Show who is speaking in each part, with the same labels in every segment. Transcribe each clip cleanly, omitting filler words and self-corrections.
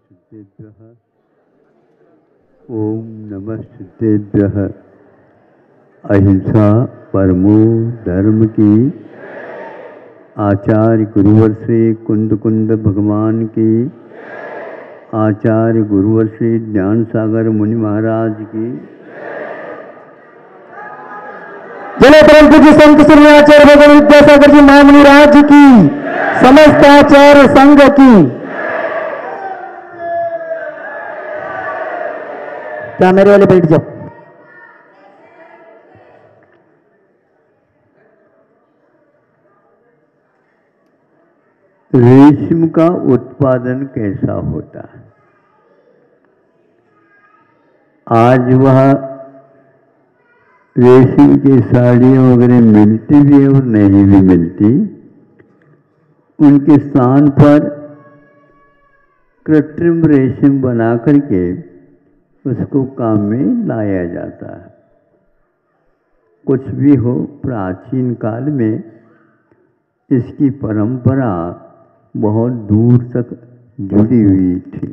Speaker 1: नमस्तेभ्यः। ओम नमस्तेभ्यः। अहिंसा परमो धर्म की। आचार्य गुरुवर श्री कुंद कुंद भगवान की। आचार्य गुरुवर श्री ज्ञान सागर मुनि महाराज की।
Speaker 2: जय परम पूज्य संत श्री आचार्य भगवान विद्यासागर जी महामुनि राज की। समस्त आचार्य संघ की। कैमरे वाले बैठ जाओ।
Speaker 1: रेशम का उत्पादन कैसा होता है? आज वह रेशम की साड़ियाँ वगैरह मिलती भी है और नहीं भी मिलती। उनके स्थान पर कृत्रिम रेशम बना करके उसको काम में लाया जाता है। कुछ भी हो, प्राचीन काल में इसकी परंपरा बहुत दूर तक जुड़ी हुई थी।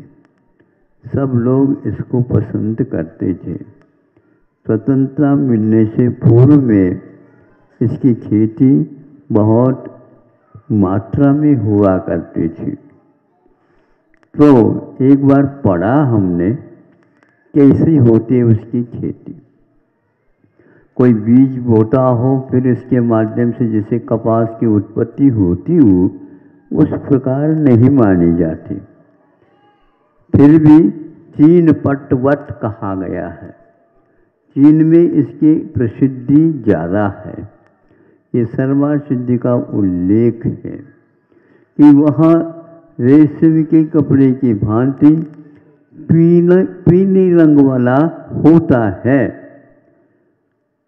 Speaker 1: सब लोग इसको पसंद करते थे। स्वतंत्रता मिलने से पूर्व में इसकी खेती बहुत मात्रा में हुआ करती थी। तो एक बार पढ़ा हमने कैसे होती है उसकी खेती। कोई बीज बोता हो, फिर इसके माध्यम से जैसे कपास की उत्पत्ति होती हो, उस प्रकार नहीं मानी जाती। फिर भी चीन पटवट कहा गया है। चीन में इसकी प्रसिद्धि ज़्यादा है। ये सर्वा सिद्धि का उल्लेख है कि वहाँ रेशम के कपड़े की भांति पीले रंग वाला होता है।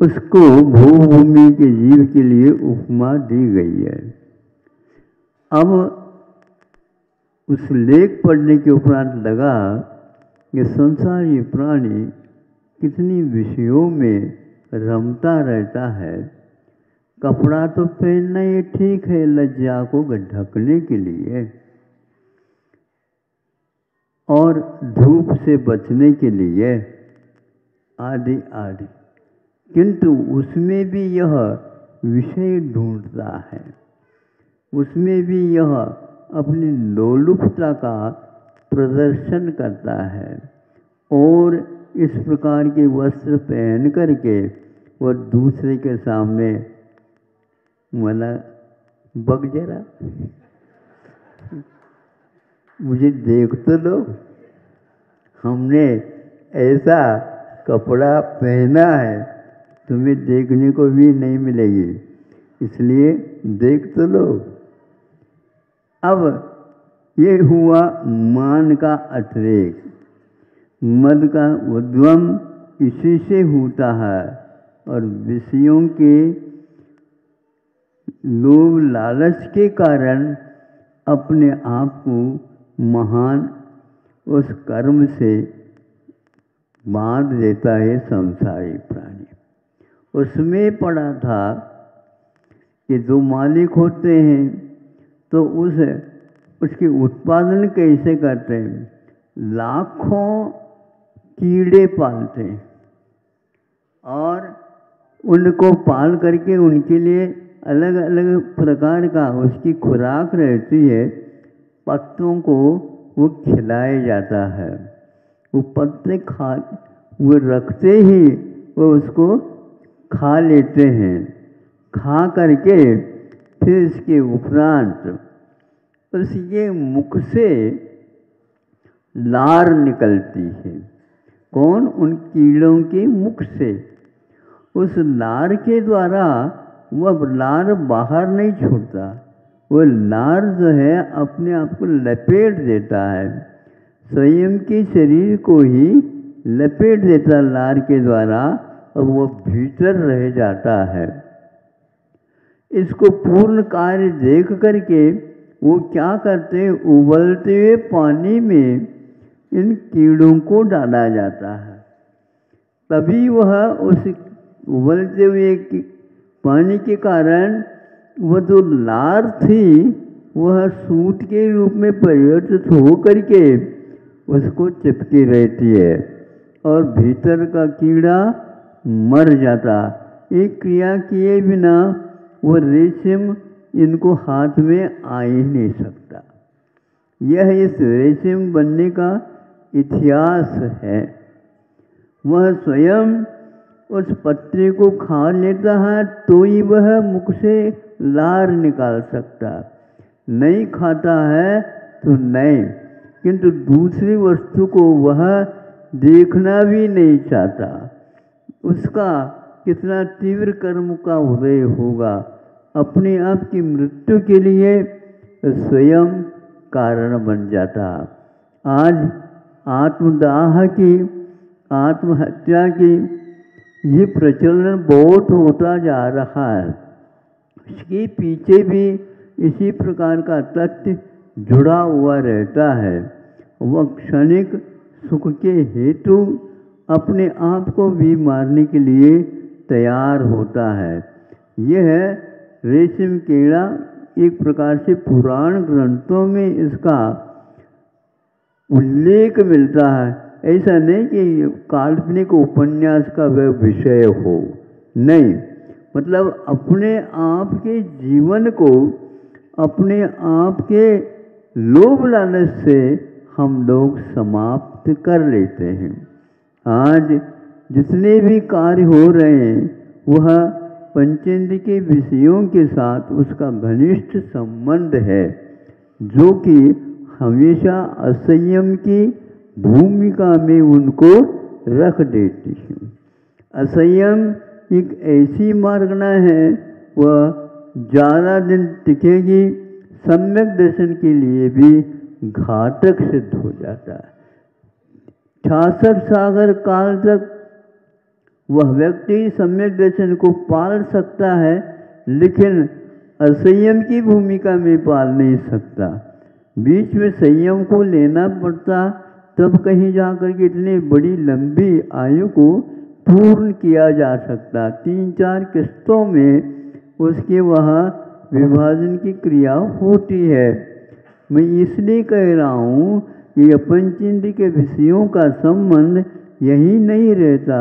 Speaker 1: उसको भूभूमि के जीव के लिए उपमा दी गई है। अब उस लेख पढ़ने के उपरांत लगा कि संसारी प्राणी कितनी विषयों में रमता रहता है। कपड़ा तो पहनना ये ठीक है, लज्जा को ढकने के लिए और धूप से बचने के लिए आदि आदि, किंतु उसमें भी यह विषय ढूंढता है। उसमें भी यह अपनी लोलुपता का प्रदर्शन करता है और इस प्रकार के वस्त्र पहन करके वह दूसरे के सामने मना बग जरा मुझे देख तो लो, हमने ऐसा कपड़ा पहना है, तुम्हें देखने को भी नहीं मिलेगी, इसलिए देख तो लो। अब ये हुआ मान का अतिरेक। मद का उद्गम इसी से होता है और विषयों के लोभ लालच के कारण अपने आप को महान उस कर्म से बांध देता है संसारी प्राणी। उसमें पढ़ा था कि जो मालिक होते हैं तो उसके उत्पादन कैसे करते हैं। लाखों कीड़े पालते हैं और उनको पाल करके उनके लिए अलग अलग प्रकार का उसकी खुराक रहती है। पत्तों को वो खिलाया जाता है। वो पत्ते वो रखते ही वो उसको खा लेते हैं। खा करके फिर इसके उपरांत उसके मुख से लार निकलती है। कौन? उन कीड़ों के मुख से। उस लार के द्वारा वह लार बाहर नहीं छूटता। वो लार जो है अपने आप को लपेट देता है, स्वयं के शरीर को ही लपेट देता लार के द्वारा और वो भीतर रह जाता है। इसको पूर्ण कार्य देख करके वो क्या करते हैं, उबलते हुए पानी में इन कीड़ों को डाला जाता है। तभी वह उस उबलते हुए पानी के कारण वह जो लार थी वह सूत के रूप में परिवर्तित हो करके उसको चिपकी रहती है और भीतर का कीड़ा मर जाता। एक क्रिया किए बिना वो रेशम इनको हाथ में आ ही नहीं सकता। यह इस रेशम बनने का इतिहास है। वह स्वयं उस पत्ते को खा लेता है तो ही वह मुख से लार निकाल सकता, नहीं खाता है तो नहीं, किंतु दूसरी वस्तु को वह देखना भी नहीं चाहता। उसका कितना तीव्र कर्म का उदय होगा, अपने आप की मृत्यु के लिए स्वयं कारण बन जाता। आज आत्मदाह की, आत्महत्या की ये प्रचलन बहुत होता जा रहा है। इसके पीछे भी इसी प्रकार का तथ्य जुड़ा हुआ रहता है। वह क्षणिक सुख के हेतु अपने आप को भी मारने के लिए तैयार होता है। यह रेशम कीड़ा एक प्रकार से पुराण ग्रंथों में इसका उल्लेख मिलता है। ऐसा नहीं कि काल्पनिक उपन्यास का वह विषय हो, नहीं, मतलब अपने आप के जीवन को अपने आप के लोभ लालच से हम लोग समाप्त कर लेते हैं। आज जितने भी कार्य हो रहे हैं वह पंचेंद्र के विषयों के साथ उसका घनिष्ठ संबंध है, जो कि हमेशा असंयम की भूमिका में उनको रख देती है। असंयम एक ऐसी मार्गना है वह ज़्यादा दिन टिकेगी, सम्यक दर्शन के लिए भी घातक सिद्ध हो जाता है। 66 सागर काल तक वह व्यक्ति सम्यक दर्शन को पाल सकता है, लेकिन असंयम की भूमिका में पाल नहीं सकता। बीच में संयम को लेना पड़ता, तब कहीं जाकर के इतनी बड़ी लंबी आयु को पूर्ण किया जा सकता। 3-4 किस्तों में उसके वहाँ विभाजन की क्रिया होती है। मैं इसलिए कह रहा हूँ कि पंचेंद्र के विषयों का संबंध यही नहीं रहता,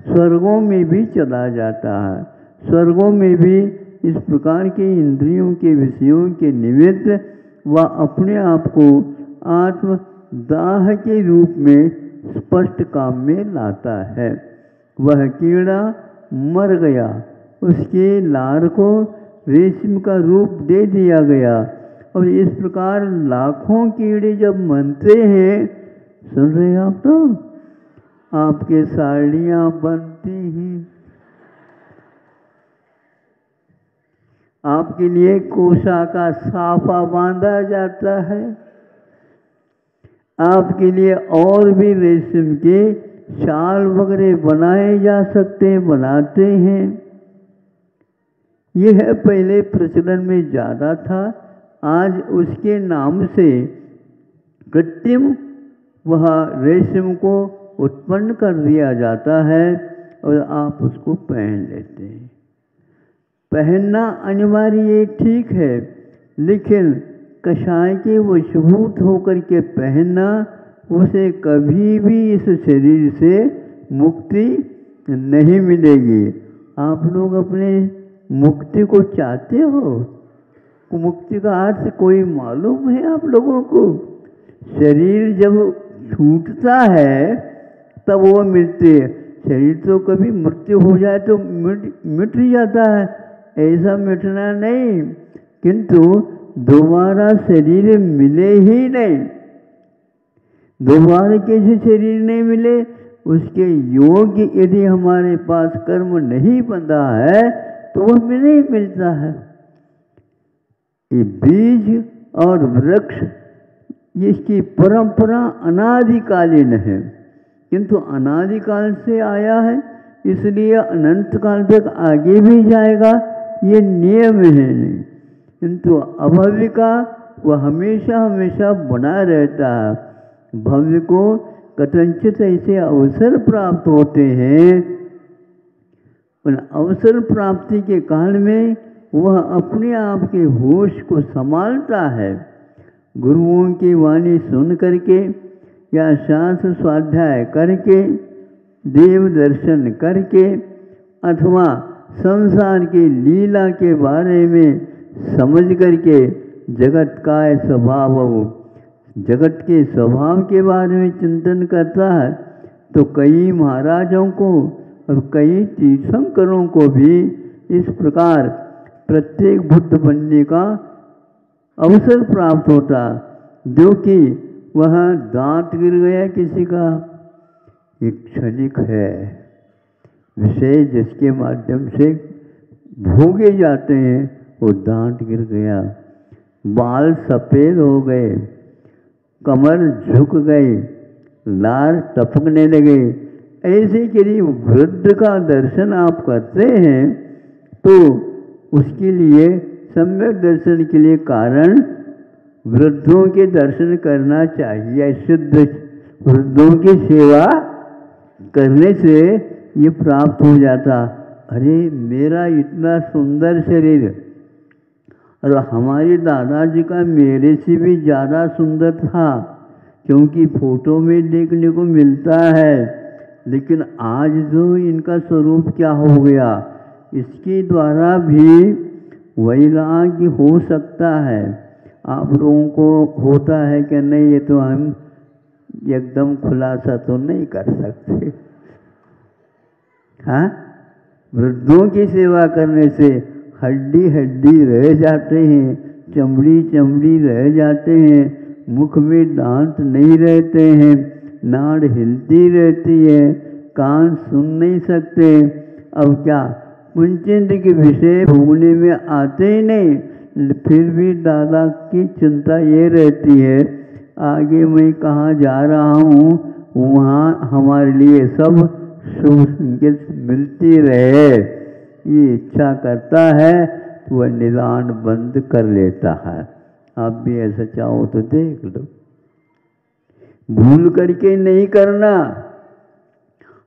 Speaker 1: स्वर्गों में भी चला जाता है। स्वर्गों में भी इस प्रकार के इंद्रियों के विषयों के निमित्त वह अपने आप को आत्मदाह के रूप में स्पष्ट काम में लाता है। वह कीड़ा मर गया, उसके लार को रेशम का रूप दे दिया गया, और इस प्रकार लाखों कीड़े जब मनते हैं, सुन रहे हैं आप, तो आपके साड़ियाँ बनती हैं, आपके लिए कोसा का साफा बांधा जाता है, आपके लिए और भी रेशम के शाल वगैरह बनाए जा सकते हैं, बनाते हैं। यह पहले प्रचलन में ज़्यादा था, आज उसके नाम से कृत्रिम वह रेशम को उत्पन्न कर दिया जाता है और आप उसको पहन लेते हैं। पहनना अनिवार्य ठीक है, लेकिन कषाय के वशीभूत होकर के पहनना, उसे कभी भी इस शरीर से मुक्ति नहीं मिलेगी। आप लोग अपने मुक्ति को चाहते हो? मुक्ति का अर्थ कोई मालूम है आप लोगों को? शरीर जब छूटता है तब वो मिलती है। शरीर तो कभी मृत्यु हो जाए तो मिट ही जाता है, ऐसा मिटना नहीं, किंतु दोबारा शरीर मिले ही नहीं। दोबारा कैसे शरीर नहीं मिले? उसके योग्य यदि हमारे पास कर्म नहीं बंधा है तो वह नहीं मिलता है। ये बीज और वृक्ष इसकी परंपरा अनादिकालीन है, किंतु अनादिकाल से आया है, इसलिए अनंत काल तक आगे भी जाएगा, ये नियम है नहीं। किंतु अभव्य का वह हमेशा हमेशा बना रहता है। भव्य को कथनचित ऐसे अवसर प्राप्त होते हैं, उन अवसर प्राप्ति के काल में वह अपने आप के होश को संभालता है। गुरुओं की वाणी सुन करके या शास्त्र स्वाध्याय करके, देव दर्शन करके, अथवा संसार की लीला के बारे में समझ करके जगत का स्वभाव, जगत के स्वभाव के बारे में चिंतन करता है, तो कई महाराजों को और कई तीर्थंकरों को भी इस प्रकार प्रत्येक बुद्ध बनने का अवसर प्राप्त होता, जो कि वह दांत गिर गया किसी का, एक क्षणिक है विषय जिसके माध्यम से भोगे जाते हैं, वो दांत गिर गया, बाल सफ़ेद हो गए, कमर झुक गई, लार टपकने लगे, ऐसे यदि वृद्ध का दर्शन आप करते हैं तो उसके लिए सम्यक दर्शन के लिए कारण वृद्धों के दर्शन करना चाहिए। शुद्ध वृद्धों की सेवा करने से ये प्राप्त हो जाता। अरे मेरा इतना सुंदर शरीर, और हमारे दादाजी का मेरे से भी ज़्यादा सुंदर था, क्योंकि फोटो में देखने को मिलता है, लेकिन आज जो इनका स्वरूप क्या हो गया, इसके द्वारा भी वैराग्य हो सकता है। आप लोगों को होता है कि नहीं, ये तो हम एकदम खुलासा तो नहीं कर सकते। हाँ, वृद्धों की सेवा करने से हड्डी हड्डी रह जाते हैं, चमड़ी चमड़ी रह जाते हैं, मुख में दांत नहीं रहते हैं, नाड़ हिलती रहती है, कान सुन नहीं सकते। अब क्या पुंचिंद के विषय भोगने में आते ही नहीं, फिर भी दादा की चिंता ये रहती है आगे मैं कहाँ जा रहा हूँ, वहाँ हमारे लिए सब शुभ संकेत मिलती रहे, ये इच्छा करता है तो वह निदान बंद कर लेता है। आप भी ऐसा चाहो तो देख लो, भूल करके नहीं करना।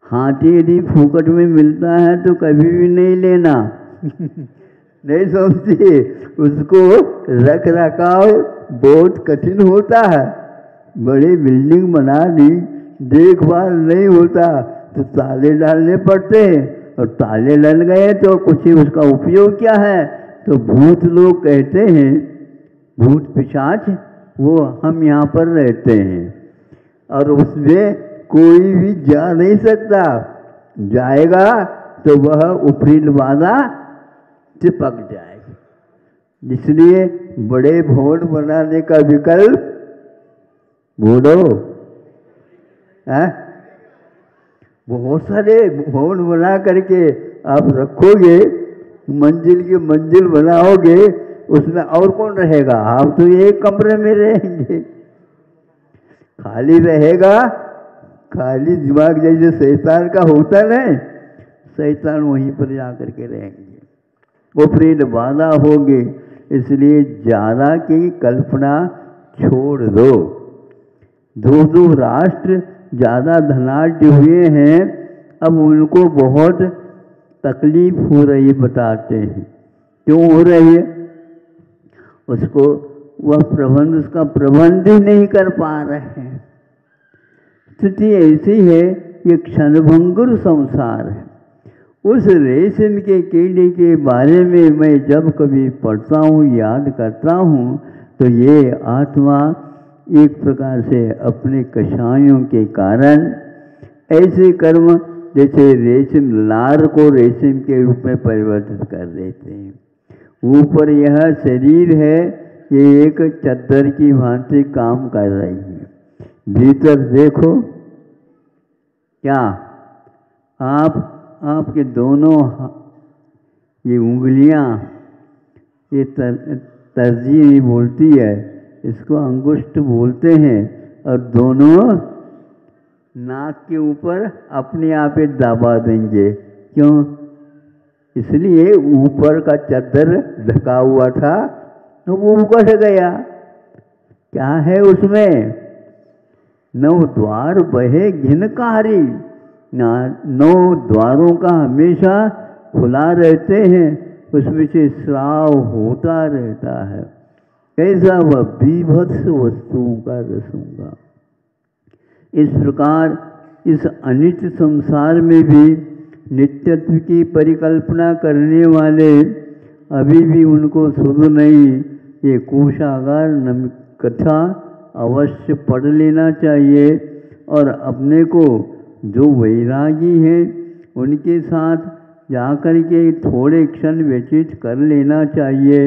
Speaker 1: हाथी यदि फूकट में मिलता है तो कभी भी नहीं लेना। नहीं समझते, उसको रख रखाव बहुत कठिन होता है। बड़ी बिल्डिंग बना दी, देखभाल नहीं होता तो ताले डालने पड़ते हैं, और ताले डल गए तो कुछ ही उसका उपयोग क्या है। तो भूत लोग कहते हैं, भूत पिशाच, वो हम यहाँ पर रहते हैं और उसमें कोई भी जा नहीं सकता, जाएगा तो वह ऊपरी बाधा चिपक जाएगी। इसलिए बड़े भवन बनाने का विकल्प बोलो है। बहुत सारे भवन बना करके आप रखोगे, मंजिल की मंजिल बनाओगे, उसमें और कौन रहेगा? आप तो एक कमरे में रहेंगे, खाली रहेगा, खाली दिमाग जैसे शैतान का होता नहीं, शैतान वहीं पर जा कर के रहेंगे, ऊपरी बाधा होगी। इसलिए ज़्यादा की कल्पना छोड़ दो। दो राष्ट्र ज़्यादा धनाढ्य हुए हैं, अब उनको बहुत तकलीफ हो रही बताते हैं। क्यों हो रही है? उसको वह प्रबंध, उसका प्रबंध ही नहीं कर पा रहे हैं। स्थिति ऐसी है, ये क्षणभंगुर संसार है। उस रेशम के कीड़े के बारे में मैं जब कभी पढ़ता हूँ, याद करता हूँ, तो ये आत्मा एक प्रकार से अपने कषायों के कारण ऐसे कर्म, जैसे रेशम, लार को रेशम के रूप में परिवर्तित कर देते हैं। ऊपर यह शरीर है, ये एक चद्दर की भांति काम कर रही है। भीतर देखो क्या, आपके दोनों ये उंगलियां, ये तरजीह बोलती है, इसको अंगुष्ठ बोलते हैं, और दोनों नाक के ऊपर अपने आप ही दबा देंगे। क्यों? इसलिए ऊपर का चद्दर ढका हुआ था तो वो उकड़ गया। क्या है उसमें? 9 द्वार बहे घिनकारी, 9 द्वारों का हमेशा खुला रहते हैं, उसमें से स्राव होता रहता है। कैसा वह बीभत्स वस्तुओं का रसूंगा। इस प्रकार इस अनित्य संसार में भी नित्यत्व की परिकल्पना करने वाले अभी भी उनको सुध नहीं। ये कोशागार कथा अवश्य पढ़ लेना चाहिए और अपने को जो वैरागी हैं उनके साथ जाकर के थोड़े क्षण व्यतीत कर लेना चाहिए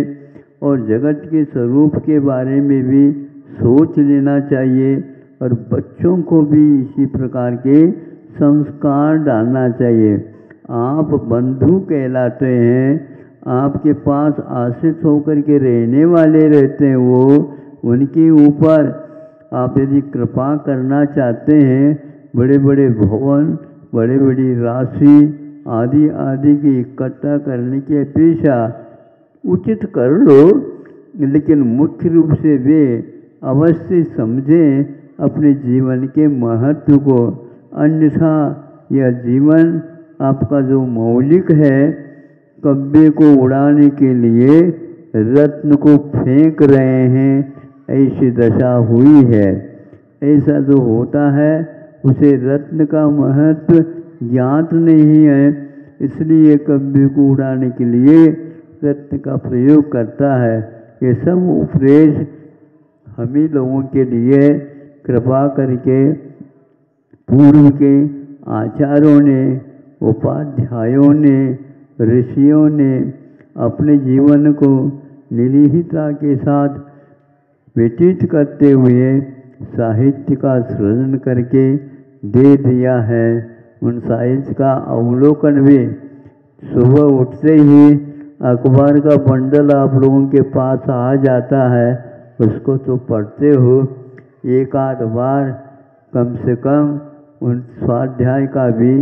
Speaker 1: और जगत के स्वरूप के बारे में भी सोच लेना चाहिए और बच्चों को भी इसी प्रकार के संस्कार डालना चाहिए। आप बंधु कहलाते हैं, आपके पास आश्रित होकर के रहने वाले रहते हैं, वो उनके ऊपर आप यदि कृपा करना चाहते हैं, बड़े बड़े भवन, बड़े बड़ी राशि आदि आदि की इकट्ठा करने की अपेक्षा उचित कर लो, लेकिन मुख्य रूप से वे अवश्य समझें अपने जीवन के महत्व को। अन्यथा यह जीवन आपका जो मौलिक है, कब्बे को उड़ाने के लिए रत्न को फेंक रहे हैं, ऐसी दशा हुई है। ऐसा जो होता है उसे रत्न का महत्व ज्ञात नहीं है, इसलिए कब्बे को उड़ाने के लिए रत्न का प्रयोग करता है। ये सब उपदेश हम ही लोगों के लिए कृपा करके पूर्व के आचार्यों ने, उपाध्यायों ने, ऋषियों ने अपने जीवन को निरीहता के साथ व्यतीत करते हुए साहित्य का सृजन करके दे दिया है। उन साहित्य का अवलोकन भी सुबह उठते ही अखबार का बंडल आप लोगों के पास आ जाता है, उसको तो पढ़ते हो, एक आध बार कम से कम उन स्वाध्याय का भी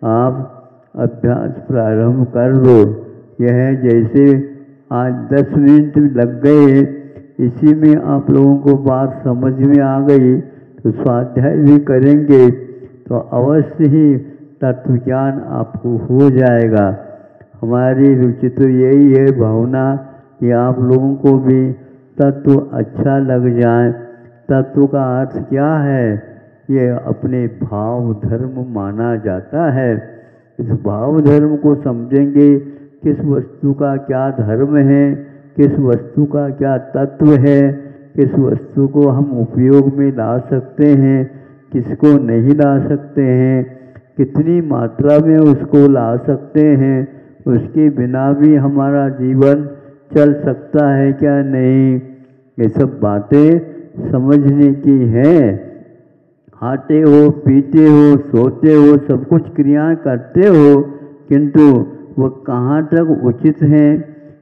Speaker 1: आप अभ्यास प्रारंभ कर दो। यह जैसे आज 10 मिनट लग गए, इसी में आप लोगों को बात समझ में आ गई, तो स्वाध्याय भी करेंगे तो अवश्य ही तत्व ज्ञान आपको हो जाएगा। हमारी रुचि तो यही है, भावना कि आप लोगों को भी तत्व अच्छा लग जाए। तत्व का अर्थ क्या है? ये अपने भाव धर्म माना जाता है। इस भाव धर्म को समझेंगे, किस वस्तु का क्या धर्म है, किस वस्तु का क्या तत्व है, किस वस्तु को हम उपयोग में ला सकते हैं, किसको नहीं ला सकते हैं, कितनी मात्रा में उसको ला सकते हैं, उसके बिना भी हमारा जीवन चल सकता है क्या नहीं, ये सब बातें समझने की हैं। खाते हो, पीते हो, सोते हो, सब कुछ क्रियाएं करते हो, किंतु वह कहाँ तक उचित है,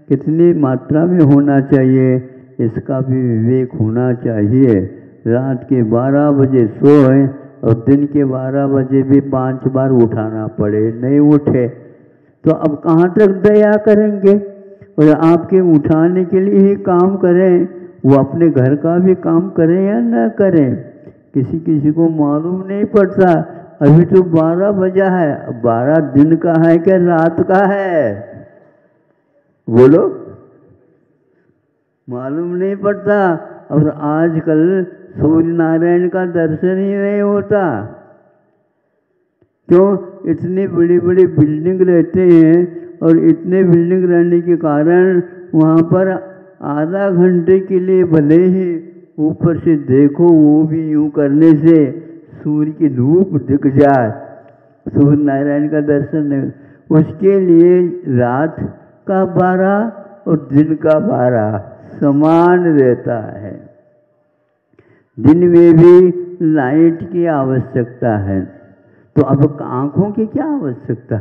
Speaker 1: कितनी मात्रा में होना चाहिए, इसका भी विवेक होना चाहिए। रात के 12 बजे सोए और दिन के 12 बजे भी 5 बार उठाना पड़े, नहीं उठे तो अब कहाँ तक दया करेंगे। और आपके उठाने के लिए ही काम करें, वो अपने घर का भी काम करें या न करें, किसी किसी को मालूम नहीं पड़ता। अभी तो 12 बजा है, 12 दिन का है क्या रात का है, बोलो, मालूम नहीं पड़ता। और आजकल सूर्य नारायण का दर्शन ही नहीं होता। क्यों? इतनी बड़ी बड़ी बिल्डिंग रहते हैं और इतने बिल्डिंग रहने के कारण वहाँ पर आधा घंटे के लिए भले ही ऊपर से देखो, वो भी यूं करने से सूर्य की धूप दिख जाए, सूर्य नारायण का दर्शन नहीं, उसके लिए रात का 12 और दिन का 12 समान रहता है। दिन में भी लाइट की आवश्यकता है, तो अब आँखों की क्या आवश्यकता,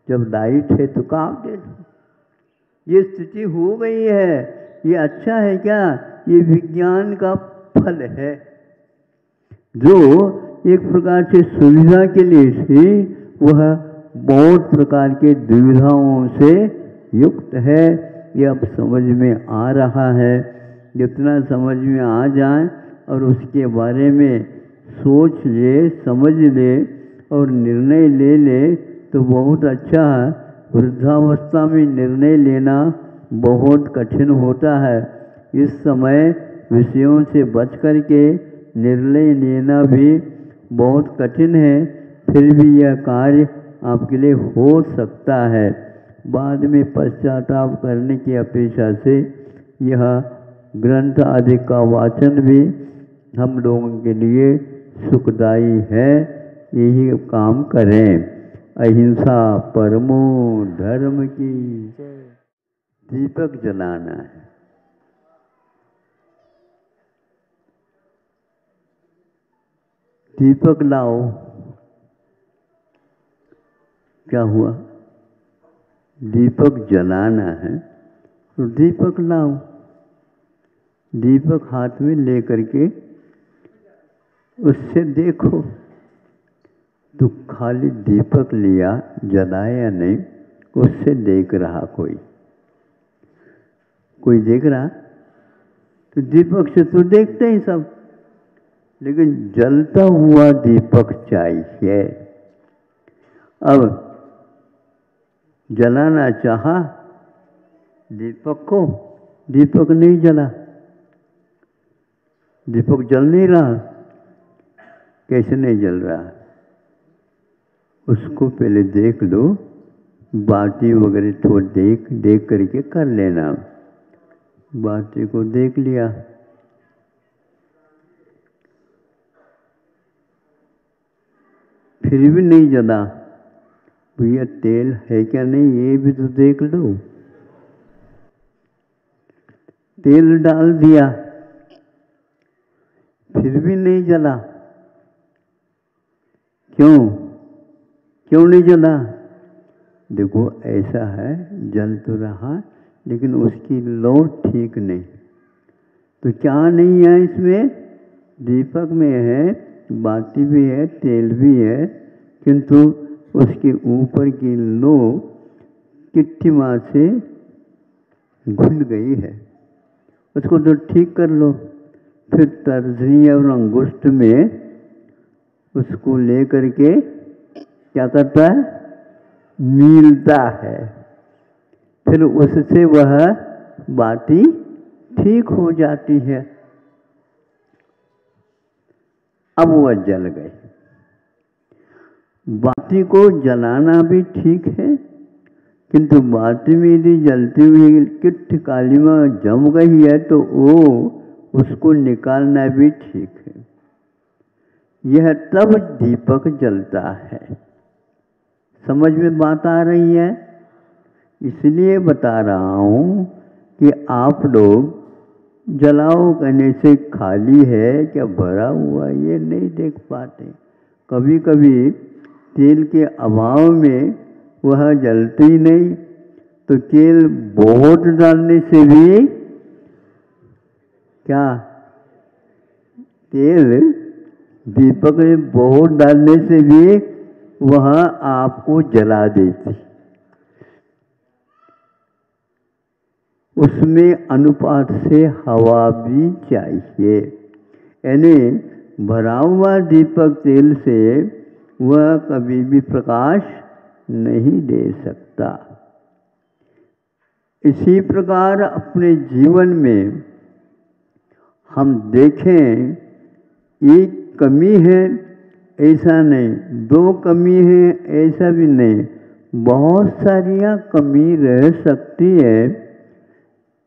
Speaker 1: जब लाइट है तो काम दे दो। ये स्थिति हो गई है, ये अच्छा है क्या? ये विज्ञान का फल है, जो एक प्रकार से सुविधा के लिए थी, वह बहुत प्रकार के दुविधाओं से युक्त है। ये अब समझ में आ रहा है। जितना समझ में आ जाए और उसके बारे में सोच ले, समझ ले और निर्णय ले ले तो बहुत अच्छा है। वृद्धावस्था में निर्णय लेना बहुत कठिन होता है। इस समय विषयों से बच कर के निर्णय लेना भी बहुत कठिन है, फिर भी यह कार्य आपके लिए हो सकता है। बाद में पश्चाताप करने की अपेक्षा से यह ग्रंथ आदि का वाचन भी हम लोगों के लिए सुखदायी है। यही काम करें। अहिंसा परमो धर्म की। दीपक जलाना है। दीपक लाओ। क्या हुआ? दीपक जलाना है तो दीपक लाओ। दीपक हाथ में लेकर के उससे देखो। तो खाली दीपक लिया, जलाया नहीं, उससे देख रहा कोई देख रहा? तो दीपक से तो देखते ही सब, लेकिन जलता हुआ दीपक चाहिए। अब जलाना चाहा दीपक को, दीपक नहीं जला, दीपक जल नहीं रहा। कैसे नहीं जल रहा? उसको पहले देख लो, बाती वगैरह थोड़ा देख करके कर लेना। बाती को देख लिया, फिर भी नहीं जला, भैया तेल है क्या नहीं ये भी तो देख लो। तेल डाल दिया, फिर भी नहीं जला। क्यों नहीं जला? देखो ऐसा है, जल तो रहा लेकिन उसकी लौ ठीक नहीं। तो क्या नहीं है इसमें? दीपक में है, बाती भी है, तेल भी है, किंतु उसके ऊपर की लो किट्टिमा से घुल गई है। उसको तो ठीक कर लो। फिर तर्जनी और अंगुष्ठ में उसको ले करके क्या करता है? मीलता है। फिर उससे वह बाती ठीक हो जाती है। अब वह जल गई। बाती को जलाना भी ठीक है, किंतु बाती में यदि जलती हुई किट्ठ कालीमा जम गई है तो वो उसको निकालना भी ठीक है। यह तब दीपक जलता है। समझ में बात आ रही है? इसलिए बता रहा हूं कि आप लोग जलाओ कहने से खाली है क्या भरा हुआ ये नहीं देख पाते। कभी कभी तेल के अभाव में वह जलती नहीं, तो तेल बहुत डालने से भी क्या? तेल दीपक में बहुत डालने से भी वह आपको जला देती। उसमें अनुपात से हवा भी चाहिए। यानी भरा हुआ दीपक तेल से वह कभी भी प्रकाश नहीं दे सकता। इसी प्रकार अपने जीवन में हम देखें, एक कमी है ऐसा नहीं, दो कमी है ऐसा भी नहीं, बहुत सारियां कमी रह सकती है।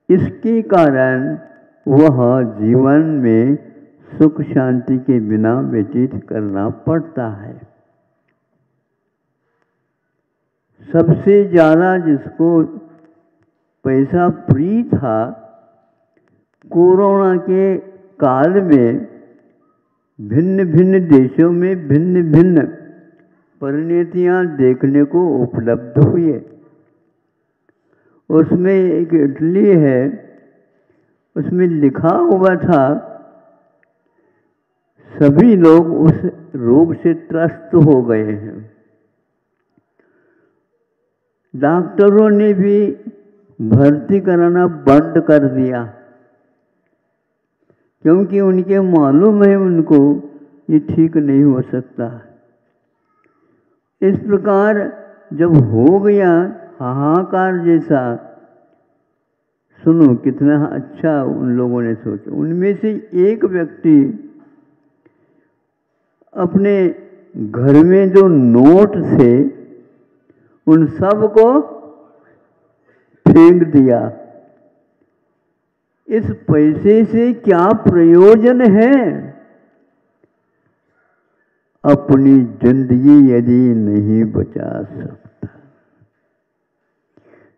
Speaker 1: इसके कारण वह जीवन में सुख शांति के बिना व्यतीत करना पड़ता है। सबसे ज़्यादा जिसको पैसा फ्री था, कोरोना के काल में भिन्न भिन्न देशों में भिन्न भिन्न परिणतियां देखने को उपलब्ध हुई। उसमें एक इटली है, उसमें लिखा हुआ था सभी लोग उस रोग से त्रस्त हो गए हैं। डॉक्टरों ने भी भर्ती कराना बंद कर दिया, क्योंकि उनके मालूम है उनको ये ठीक नहीं हो सकता। इस प्रकार जब हो गया हाहाकार जैसा, सुनो कितना अच्छा उन लोगों ने सोचा। उनमें से एक व्यक्ति अपने घर में जो नोट थे उन सब को फेंक दिया। इस पैसे से क्या प्रयोजन है? अपनी जिंदगी यदि नहीं बचा सकता।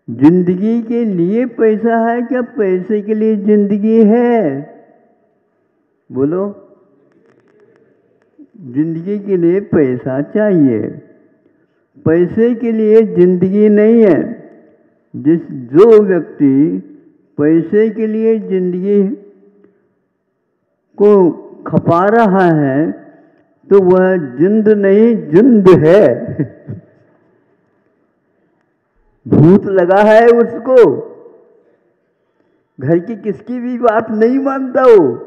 Speaker 1: जिंदगी के लिए पैसा है क्या पैसे के लिए जिंदगी है? बोलो। जिंदगी के लिए पैसा चाहिए, पैसे के लिए जिंदगी नहीं है। जो व्यक्ति पैसे के लिए जिंदगी को खपा रहा है तो वह जिंद नहीं जिंद है। भूत लगा है उसको। घर की किसकी भी बात नहीं मानता हो,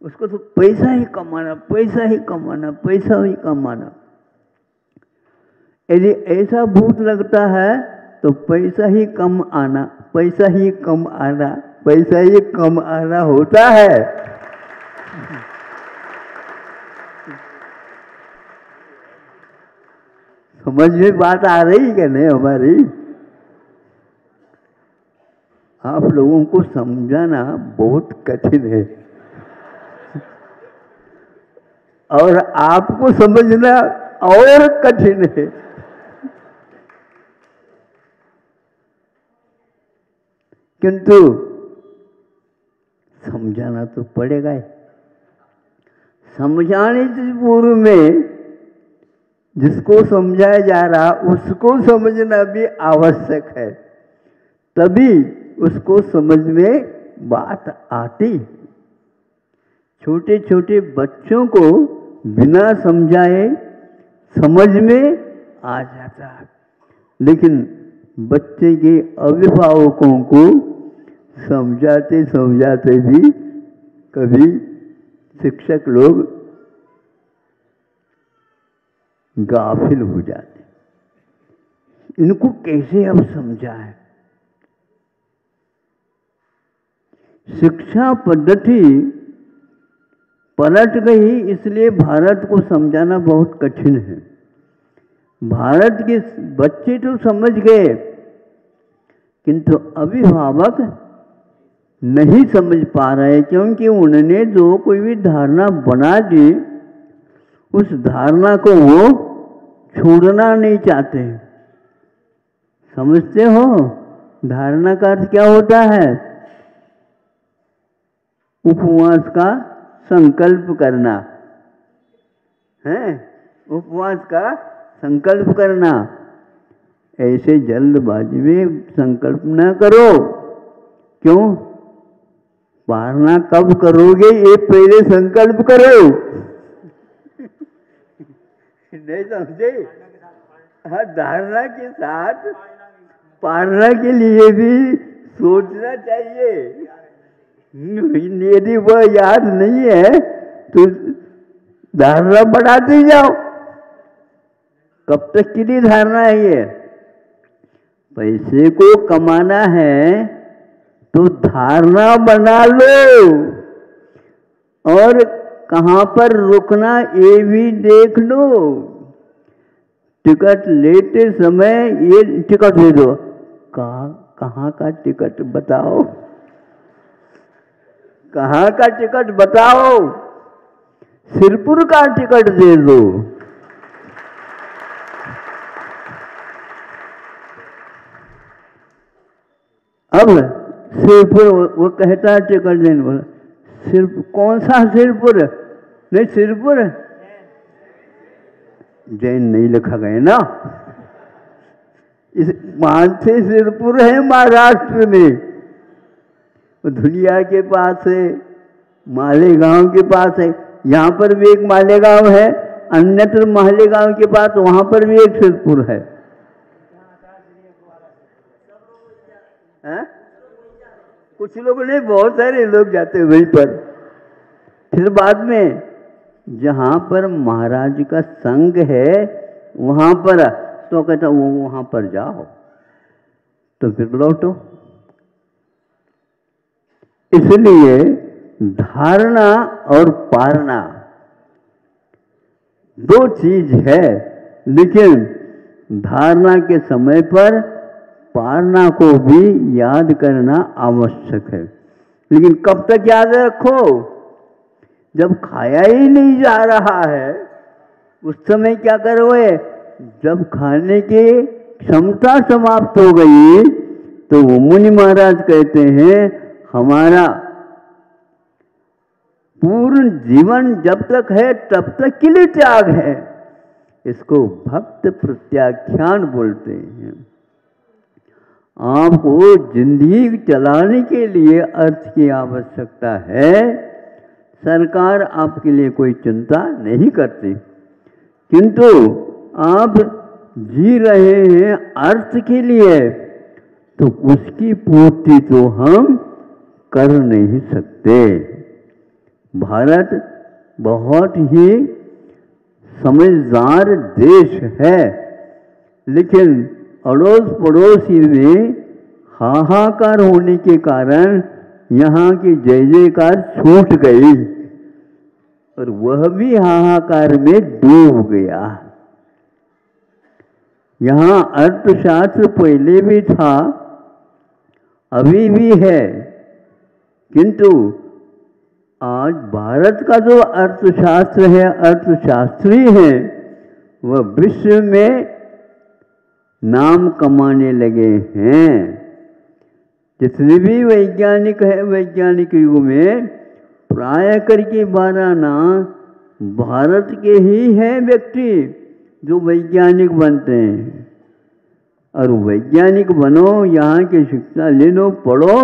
Speaker 1: उसको तो पैसा ही कमाना, पैसा ही कमाना, पैसा ही कमाना। यदि ऐसा भूत लगता है तो पैसा ही कम आना, पैसा ही कम आना, पैसा ही कम आना होता है। समझ में बात आ रही क्या नहीं हमारी? आप लोगों को समझाना बहुत कठिन है और आपको समझना और कठिन है। किंतु समझाना तो पड़ेगा ही। समझाने से पूर्व में जिसको समझाया जा रहा उसको समझना भी आवश्यक है, तभी उसको समझ में बात आती। छोटे छोटे बच्चों को बिना समझाए समझ में आ जाता है, लेकिन बच्चे के अभिभावकों को समझाते समझाते भी कभी शिक्षक लोग गाफिल हो जाते। इनको कैसे अब समझाएं? शिक्षा पद्धति पलट गई, इसलिए भारत को समझाना बहुत कठिन है। भारत के बच्चे तो समझ गए, किंतु अभिभावक नहीं समझ पा रहे, क्योंकि उन्होंने जो कोई भी धारणा बना दी उस धारणा को वो छोड़ना नहीं चाहते। समझते हो? धारणा का अर्थ क्या होता है? उपवास का संकल्प करना है। उपवास का संकल्प करना। ऐसे जल्दबाजी में संकल्प न करो। क्यों? पारना कब करोगे ये पहले संकल्प करो। नहीं समझे? हाँ, धारणा के साथ पारना के लिए भी सोचना चाहिए। यदि वह याद नहीं है तो धारणा बढ़ाते जाओ। कब तक के लिए धारणा है ये? पैसे को कमाना है तो धारणा बना लो, और कहाँ पर रुकना ये भी देख लो। टिकट लेते समय ये टिकट दे दो। कहाँ का टिकट बताओ? कहाँ का टिकट बताओ? सिरपुर का टिकट दे दो। अब सिरपुर वो कहता है टिकट देने वाला, सिर्फ कौन सा सिरपुर? नहीं, सिरपुर जैन नहीं लिखा गया ना। इस 5-6 सिरपुर है महाराष्ट्र में। धुलिया के पास है, मालेगांव के पास है, यहाँ पर भी एक मालेगांव है, अन्यत्र मालेगांव के पास वहां पर भी एक सिरपुर है। कुछ लोग नहीं, बहुत सारे लोग जाते हैं वहीं पर। फिर बाद में जहाँ पर महाराज का संघ है वहां पर तो कहता वो वहां पर जाओ, तो फिर लौटो। इसलिए धारणा और पारणा दो चीज है, लेकिन धारणा के समय पर पारणा को भी याद करना आवश्यक है। लेकिन कब तक याद रखो? जब खाया ही नहीं जा रहा है उस समय क्या करोगे? जब खाने की क्षमता समाप्त हो गई तो वो मुनि महाराज कहते हैं हमारा पूर्ण जीवन जब तक है तब तक के लिए त्याग है। इसको भक्त प्रत्याख्यान बोलते हैं। आपको जिंदगी चलाने के लिए अर्थ की आवश्यकता है। सरकार आपके लिए कोई चिंता नहीं करती, किंतु आप जी रहे हैं अर्थ के लिए, तो उसकी पूर्ति तो हम कर नहीं सकते। भारत बहुत ही समझदार देश है, लेकिन अड़ोस पड़ोसी में हाहाकार होने के कारण यहाँ की जय जयकार छूट गई और वह भी हाहाकार में डूब गया। यहाँ अर्थशास्त्र पहले भी था, अभी भी है, किंतु आज भारत का जो अर्थशास्त्र है, अर्थशास्त्री है, वह विश्व में नाम कमाने लगे हैं। जितने भी वैज्ञानिक है, वैज्ञानिक युग में प्राय करके 12 नाम भारत के ही हैं व्यक्ति जो वैज्ञानिक बनते हैं। और वैज्ञानिक बनो, यहाँ की शिक्षा ले लो, पढ़ो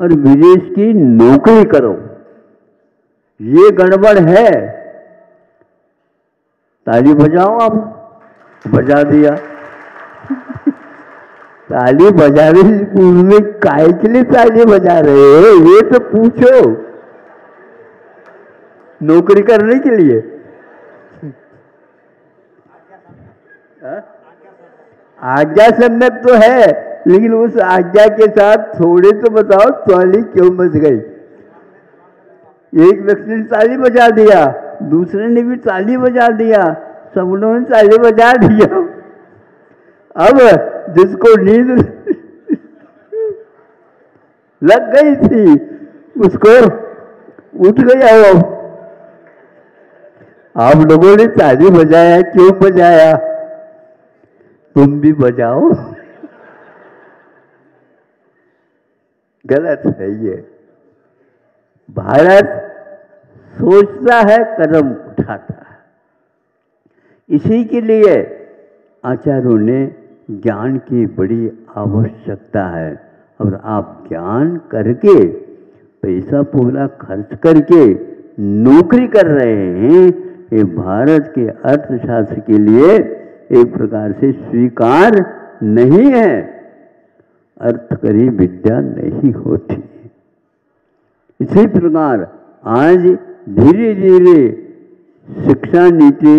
Speaker 1: और विदेश की नौकरी करो। ये गड़बड़ है। ताली बजाओ। आप बजा दिया। ताली बजा रहे, पूर्व में काय के लिए ताली बजा रहे हो? ये तो पूछो। नौकरी करने के लिए? आज्ञा सम्यक तो है, लेकिन उस आज्ञा के साथ थोड़े तो बताओ ताली क्यों बज गई? एक व्यक्ति ने ताली बजा दिया, दूसरे ने भी ताली बजा दिया, सब लोगों ने ताली बजा दिया। अब जिसको नींद लग गई थी उसको उठ गया वो। आप लोगों ने ताली बजाया, क्यों बजाया? तुम भी बजाओ। गलत है ये। भारत सोचता है, कदम उठाता है। इसी के लिए आचार्यों ने ज्ञान की बड़ी आवश्यकता है। और आप ज्ञान करके, पैसा पूरा खर्च करके नौकरी कर रहे हैं, ये भारत के अर्थशास्त्र के लिए एक प्रकार से स्वीकार नहीं है। अर्थ करी विद्या नहीं होती। इसी प्रकार आज धीरे धीरे शिक्षा नीति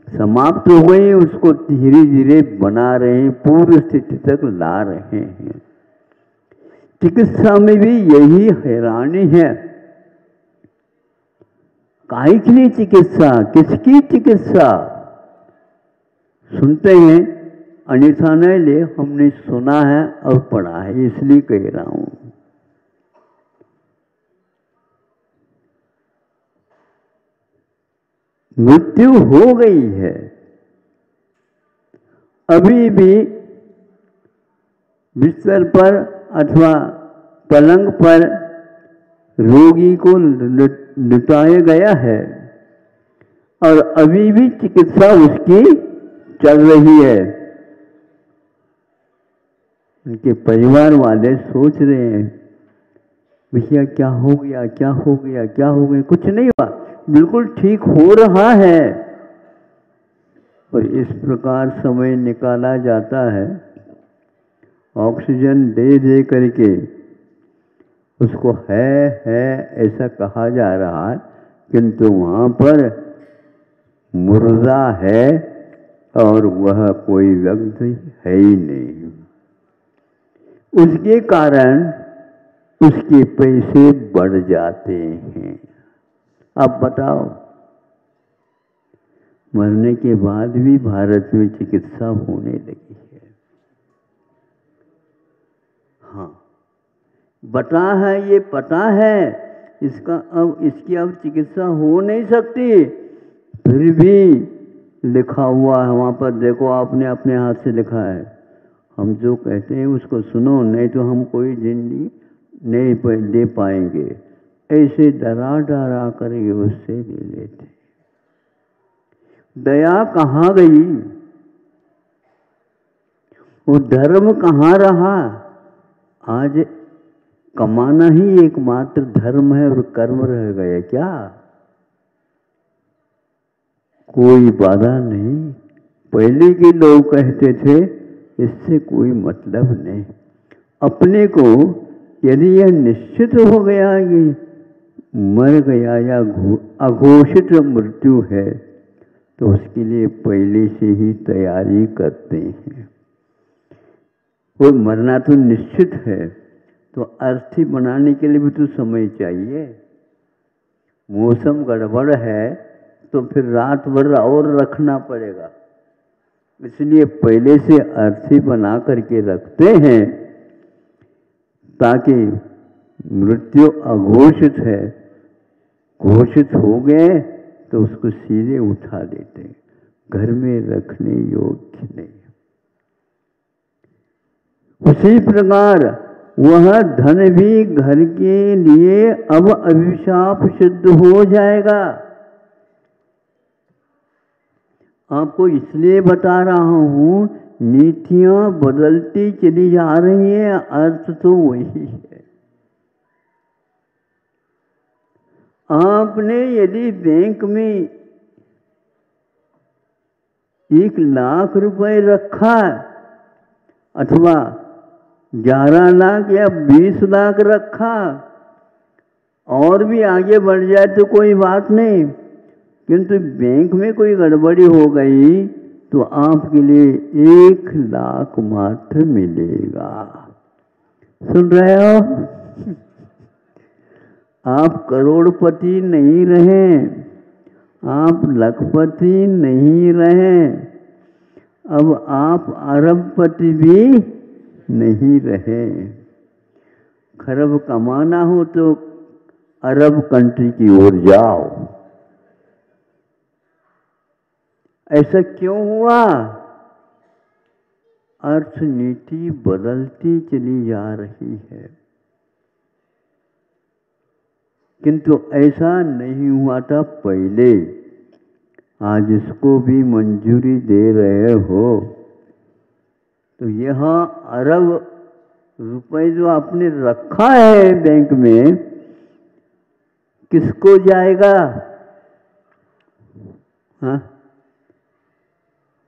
Speaker 1: समाप्त हो गई, उसको धीरे धीरे बना रहे हैं, पूर्व स्थिति तक ला रहे हैं। चिकित्सा में भी यही हैरानी है। काहे के लिए चिकित्सा? किसकी चिकित्सा? सुनते हैं, अन्यथा नहीं ले, हमने सुना है और पढ़ा है, इसलिए कह रहा हूं। मृत्यु हो गई है, अभी भी बिस्तर पर अथवा पलंग पर रोगी को लिटाया गया है और अभी भी चिकित्सा उसकी चल रही है। उनके परिवार वाले सोच रहे हैं, भैया क्या हो गया, क्या हो गया, क्या हो गया? कुछ नहीं हुआ, बिल्कुल ठीक हो रहा है। और इस प्रकार समय निकाला जाता है, ऑक्सीजन दे दे करके उसको है ऐसा कहा जा रहा है, किंतु वहाँ पर मुर्दा है और वह कोई व्यक्ति है ही नहीं। उसके कारण उसके पैसे बढ़ जाते हैं। अब बताओ, मरने के बाद भी भारत में चिकित्सा होने लगी है। हाँ, बता है, ये पता है इसकी अब चिकित्सा हो नहीं सकती, फिर भी लिखा हुआ है वहाँ पर, देखो आपने अपने हाथ से लिखा है। हम जो कहते हैं उसको सुनो, नहीं तो हम कोई जिंदगी नहीं दे पाएंगे। ऐसे डरा डरा कर ये उससे ले लेते। दया कहाँ गई? वो धर्म कहाँ रहा? आज कमाना ही एकमात्र धर्म है और कर्म रह गए क्या? कोई बाधा नहीं। पहले के लोग कहते थे इससे कोई मतलब नहीं। अपने को यदि यह निश्चित हो गया कि मर गया या अघोषित मृत्यु है, तो उसके लिए पहले से ही तैयारी करते हैं। वो मरना तो निश्चित है, तो अर्थी बनाने के लिए भी तो समय चाहिए। मौसम गड़बड़ है तो फिर रात भर और रखना पड़ेगा, इसलिए पहले से अर्थी बना करके रखते हैं ताकि मृत्यु अघोषित है, घोषित हो गए तो उसको सीधे उठा देते हैं, घर में रखने योग्य नहीं। उसी प्रकार वह धन भी घर के लिए अब अभिशाप सिद्ध हो जाएगा। आपको इसलिए बता रहा हूं, नीतियां बदलती चली जा रही है, अर्थ तो वही है। आपने यदि बैंक में 1 लाख रुपए रखा अथवा 11 लाख या 20 लाख रखा, और भी आगे बढ़ जाए तो कोई बात नहीं, किंतु बैंक में कोई गड़बड़ी हो गई तो आपके लिए 1 लाख मात्र मिलेगा। सुन रहे हो? आप करोड़पति नहीं रहे, आप लखपति नहीं रहे, अब आप अरबपति भी नहीं रहे। खरब कमाना हो तो अरब कंट्री की ओर जाओ। ऐसा क्यों हुआ? अर्थनीति बदलती चली जा रही है, किंतु ऐसा नहीं हुआ था पहले। आज इसको भी मंजूरी दे रहे हो तो यह अरब रुपए जो आपने रखा है बैंक में, किसको जाएगा? हाँ,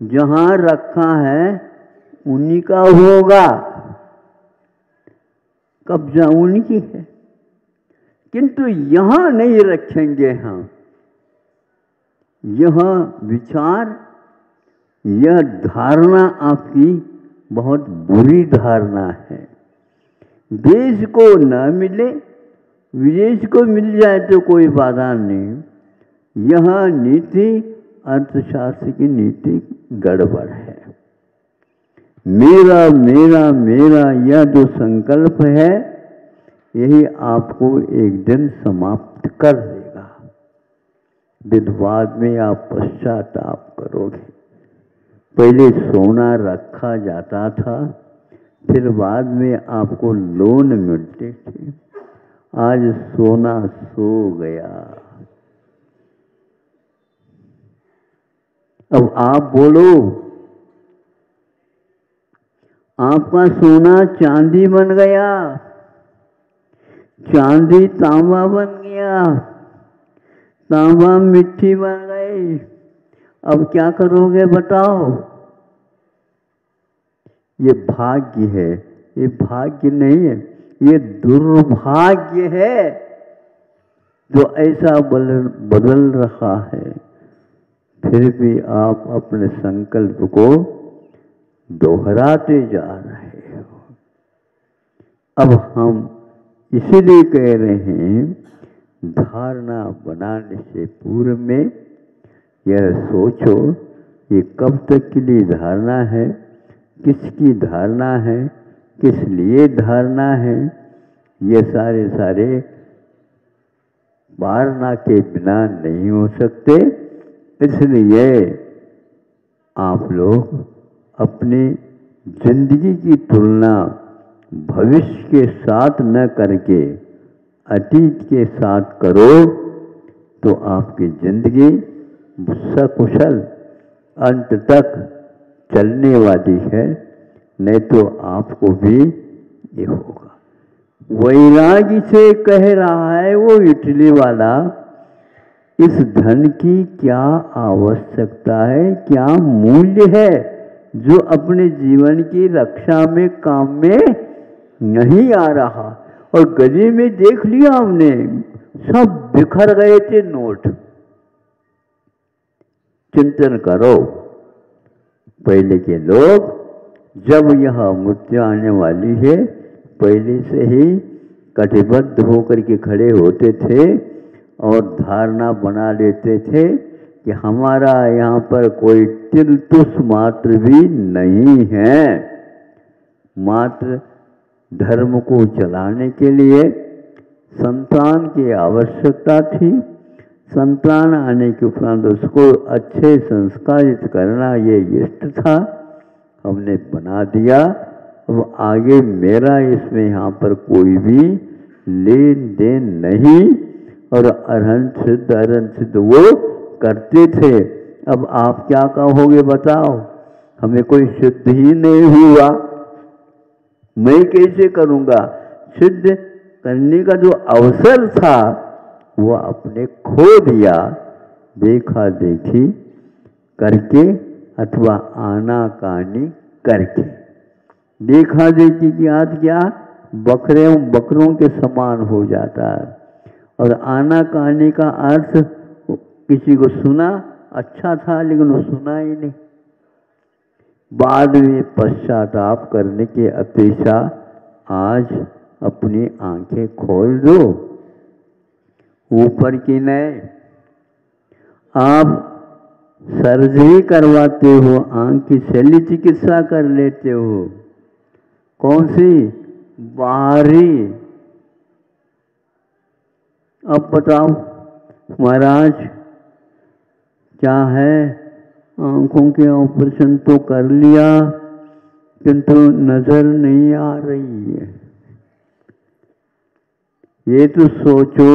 Speaker 1: जहां रखा है उन्हीं का होगा, कब्जा उनकी है, किंतु यहां नहीं रखेंगे हम। यह विचार, यह धारणा आपकी बहुत बुरी धारणा है। देश को न मिले, विदेश को मिल जाए तो कोई बाधा नहीं। यह नीति, अर्थशास्त्र की नीति गड़बड़ है। मेरा मेरा मेरा यह जो संकल्प है, यही आपको एक दिन समाप्त कर देगा। विधवाद में आप पश्चाताप करोगे। पहले सोना रखा जाता था, फिर बाद में आपको लोन मिलते थे। आज सोना सो गया। अब आप बोलो, आपका सोना चांदी बन गया, चांदी तांबा बन गया, तांबा मिट्टी बन गई। अब क्या करोगे बताओ? ये भाग्य है, ये भाग्य नहीं है, ये दुर्भाग्य है जो ऐसा बदल रहा है। फिर भी आप अपने संकल्प को दोहराते जा रहे हो। अब हम इसीलिए कह रहे हैं, धारणा बनाने से पूर्व में यह सोचो ये कब तक के लिए धारणा है, किसकी धारणा है, किस लिए धारणा है। ये सारे सारे वारणा के बिना नहीं हो सकते। इसलिए आप लोग अपनी जिंदगी की तुलना भविष्य के साथ न करके अतीत के साथ करो तो आपकी जिंदगी सकुशल अंत तक चलने वाली है, नहीं तो आपको भी ये होगा। वैरागी से कह रहा है वो इटली वाला, इस धन की क्या आवश्यकता है, क्या मूल्य है जो अपने जीवन की रक्षा में काम में नहीं आ रहा। और गली में देख लिया हमने, सब बिखर गए थे नोट। चिंतन करो, पहले के लोग जब यह मृत्यु आने वाली है पहले से ही कटिबद्ध होकर के खड़े होते थे और धारणा बना लेते थे कि हमारा यहाँ पर कोई तिलतुस मात्र भी नहीं है। मात्र धर्म को चलाने के लिए संतान की आवश्यकता थी। संतान आने के उपरांत उसको अच्छे संस्कारित करना ये इष्ट था, हमने बना दिया। अब आगे मेरा इसमें यहाँ पर कोई भी लेन देन नहीं। और अरहंत सिद्ध वो करते थे। अब आप क्या कहोगे बताओ, हमें कोई सिद्ध ही नहीं हुआ, मैं कैसे करूँगा। सिद्ध करने का जो अवसर था वो आपने खो दिया, देखा देखी करके अथवा आनाकानी करके। देखा देखी की आज क्या बकरों के समान हो जाता है। और आनाकानी का अर्थ किसी को सुना अच्छा था लेकिन वो सुना ही नहीं, बाद में पश्चाताप करने की अपेक्षा आज अपनी आंखें खोल दो। ऊपर की नहीं, आप सर्जरी करवाते हो, आंख की शल्य चिकित्सा कर लेते हो। कौन सी? बाहरी। अब बताओ महाराज क्या है, आंखों के ऑपरेशन तो कर लिया किंतु नजर नहीं आ रही है। ये तो सोचो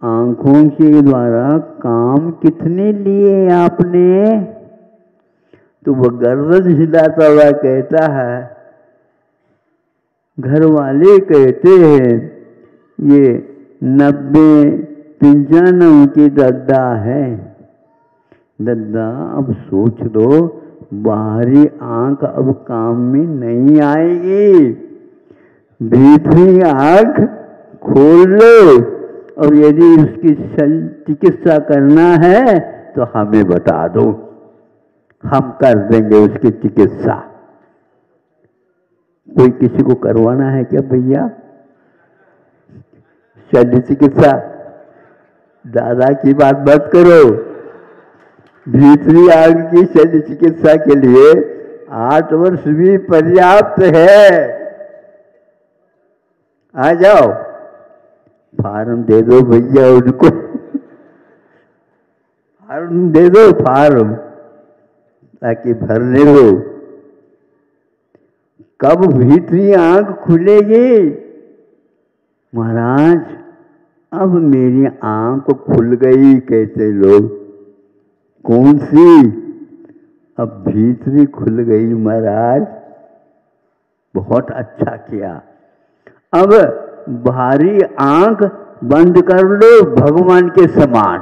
Speaker 1: आंखों के द्वारा काम कितने लिए आपने। तो वो गर्दन हिलाता हुआ कहता है, घर वाले कहते हैं ये 90-95 की दद्दा है। दद्दा अब सोच लो, बाहरी आंख अब काम में नहीं आएगी, भीतरी आंख खोल लो। और यदि उसकी चिकित्सा करना है तो हमें बता दो, हम कर देंगे उसकी चिकित्सा। कोई किसी को करवाना है क्या भैया शल्य चिकित्सा? दादा की बात मत करो। भीतरी आंख की शल्य चिकित्सा के लिए 8 वर्ष भी पर्याप्त है। आ जाओ, फार्म दे दो भैया उनको, फार्म दे दो, फार्म ताकि भरने दो। कब भीतरी आंख खुलेगी? महाराज अब मेरी आंख खुल गई कहते लोग। कौन सी? अब भीतरी खुल गई महाराज, बहुत अच्छा किया। अब बाहरी आंख बंद कर लो भगवान के समान।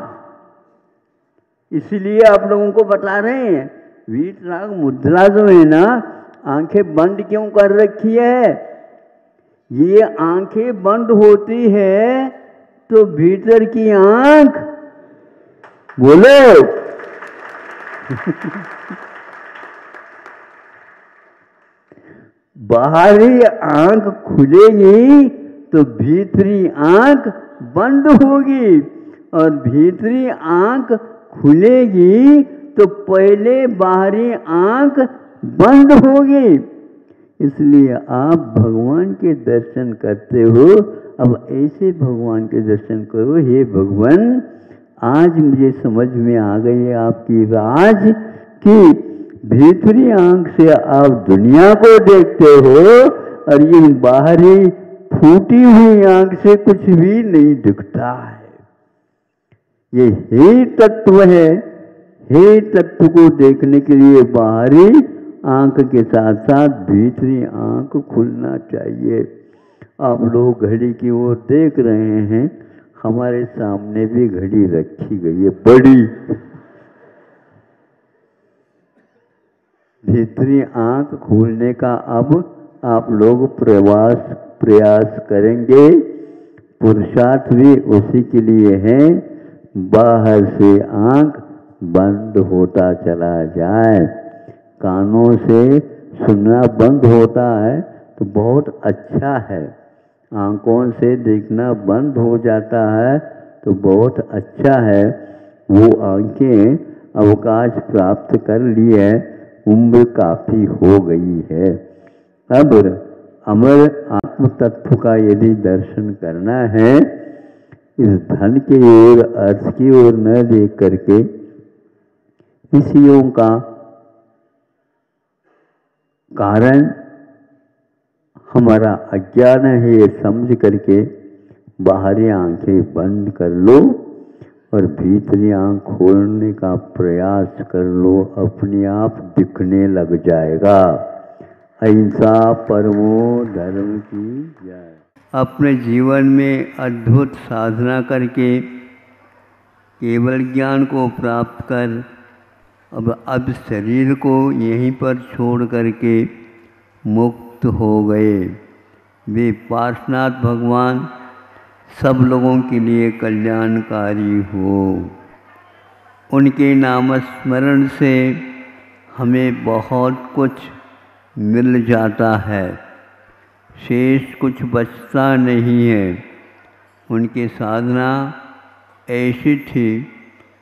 Speaker 1: इसलिए आप लोगों को बता रहे हैं वीतराग मुद्रा जो है ना, आंखें बंद क्यों कर रखी है। ये आंखें बंद होती है तो भीतर की आंख बोलो बाहरी आंख खुलेगी तो भीतरी आंख बंद होगी, और भीतरी आंख खुलेगी तो पहले बाहरी आंख बंद होगी। इसलिए आप भगवान के दर्शन करते हो, अब ऐसे भगवान के दर्शन करो। हे भगवान, आज मुझे समझ में आ गई है आपकी राज कि भीतरी आंख से आप दुनिया को देखते हो और ये बाहरी फूटी हुई आंख से कुछ भी नहीं दिखता है। ये हे तत्व है। हे तत्व को देखने के लिए बाहरी आंख के साथ साथ भीतरी आंख खुलना चाहिए। आप लोग घड़ी की ओर देख रहे हैं, हमारे सामने भी घड़ी रखी गई है बड़ी। भीतरी आंख खोलने का अब आप लोग प्रयास करेंगे। पुरुषार्थ भी उसी के लिए है। बाहर से आंख बंद होता चला जाए, कानों से सुनना बंद होता है तो बहुत अच्छा है। आंखों से देखना बंद हो जाता है तो बहुत अच्छा है। वो आंखें अवकाश प्राप्त कर लिए, उम्र काफ़ी हो गई है। अब अमर आत्म तत्व का यदि दर्शन करना है, इस धन की ओर, अर्थ की ओर न देख करके विषयों का कारण हमारा अज्ञान है, ये समझ करके बाहरी आंखें बंद कर लो और भीतरी आंख खोलने का प्रयास कर लो। अपने आप दिखने लग जाएगा। अहिंसा परमो धर्म की जय। अपने जीवन में अद्भुत साधना करके केवल ज्ञान को प्राप्त कर अब शरीर को यहीं पर छोड़ करके मुक्त हो गए। वे पार्श्वनाथ भगवान सब लोगों के लिए कल्याणकारी हो। उनके नामस्मरण से हमें बहुत कुछ मिल जाता है, शेष कुछ बचता नहीं है। उनकी साधना ऐसी थी,